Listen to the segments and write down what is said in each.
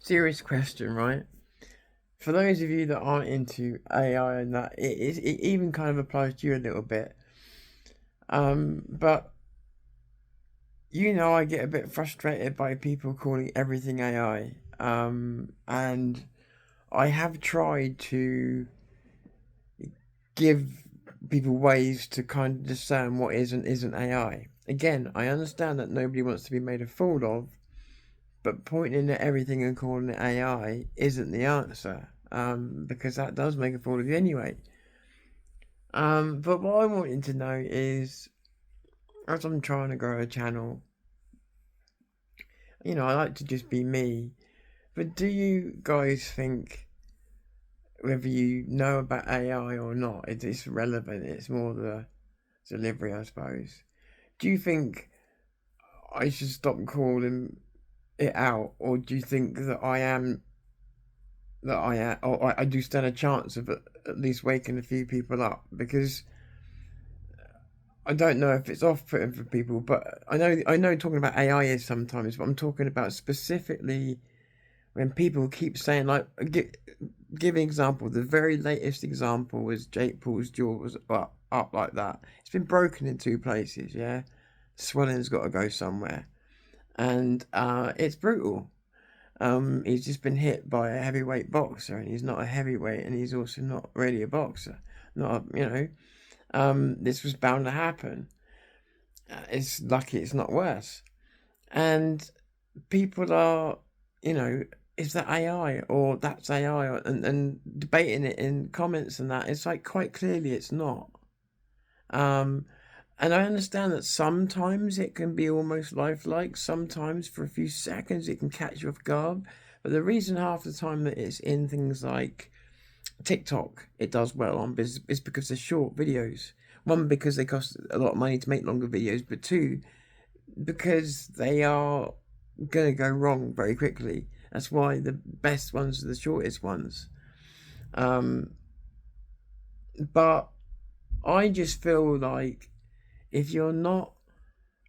Serious question, right? For those of you that aren't into AI and that, it even kind of applies to you a little bit. But I get a bit frustrated by people calling everything AI. And I have tried to give people ways to kind of discern what is and isn't AI. Again, I understand that nobody wants to be made a fool of, but pointing at everything and calling it AI isn't the answer, because that does make a fool of you anyway. But what I'm wanting to know is, as I'm trying to grow a channel, I like to just be me. But do you guys think, whether you know about AI or not, it's relevant? It's more the delivery, I suppose. Do you think I should stop calling it out, or do you think or I do stand a chance of at least waking a few people up? Because I don't know if it's off-putting for people, but I know talking about AI is sometimes, but I'm talking about specifically when people keep saying, like, give an example. The very latest example was Jake Paul's jaw was up like that. It's been broken in two places. Yeah, swelling's got to go somewhere, and it's brutal. He's just been hit by a heavyweight boxer, and he's not a heavyweight, and he's also not really a boxer. Not this was bound to happen. It's lucky it's not worse. And people are, is that AI or that's AI, and debating it in comments and that. It's like quite clearly it's not. And I understand that sometimes it can be almost lifelike. Sometimes for a few seconds it can catch you off guard. But the reason half the time that it's in things like TikTok, it does well on, is because they're short videos. One, because they cost a lot of money to make longer videos, but two, because they are gonna go wrong very quickly. That's why the best ones are the shortest ones. Um, but I just feel like if you're not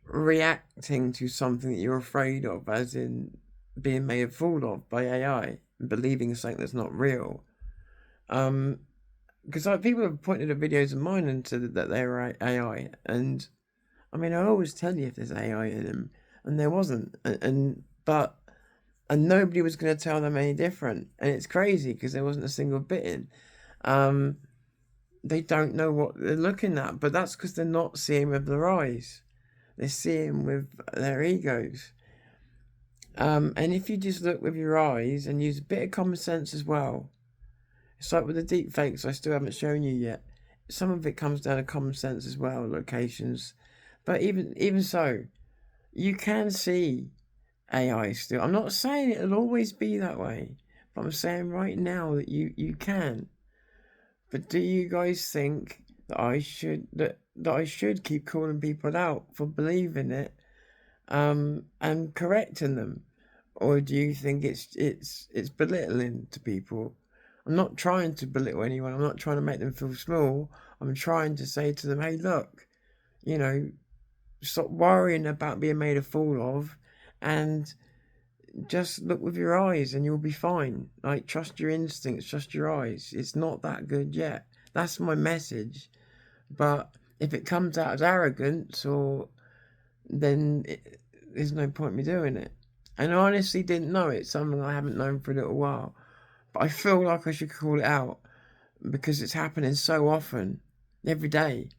reacting to something that you're afraid of, as in being made a fool of by AI and believing something that's not real, because like people have pointed at videos of mine and said that they were AI, and I mean I always tell you if there's AI in them, and there wasn't, and nobody was going to tell them any different, and it's crazy because there wasn't a single bit in. Um, they don't know what they're looking at, but that's because they're not seeing with their eyes. They're seeing with their egos. And if you just look with your eyes and use a bit of common sense as well, it's like with the deep fakes I still haven't shown you yet. Some of it comes down to common sense as well, locations. But even so, you can see AI still. I'm not saying it'll always be that way, but I'm saying right now that you can. But do you guys think that I should keep calling people out for believing it, and correcting them, or do you think it's belittling to people? I'm not trying to belittle anyone. I'm not trying to make them feel small. I'm trying to say to them, hey, look, you know, stop worrying about being made a fool of, and just look with your eyes and you'll be fine. Like, trust your instincts, trust your eyes. It's not that good yet. That's my message. But if it comes out as arrogance, then there's no point in me doing it. And I honestly didn't know it. It's something I haven't known for a little while. But I feel like I should call it out because it's happening so often, every day.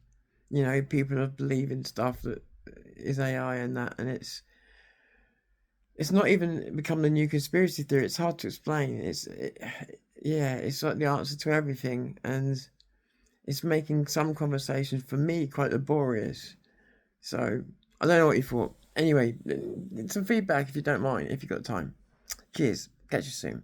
People are believing stuff that is AI and that, and it's not even become the new conspiracy theory. It's hard to explain. It's like the answer to everything, and it's making some conversations for me quite laborious. So I don't know what you thought. Anyway, some feedback if you don't mind, if you've got time. Cheers. Catch you soon.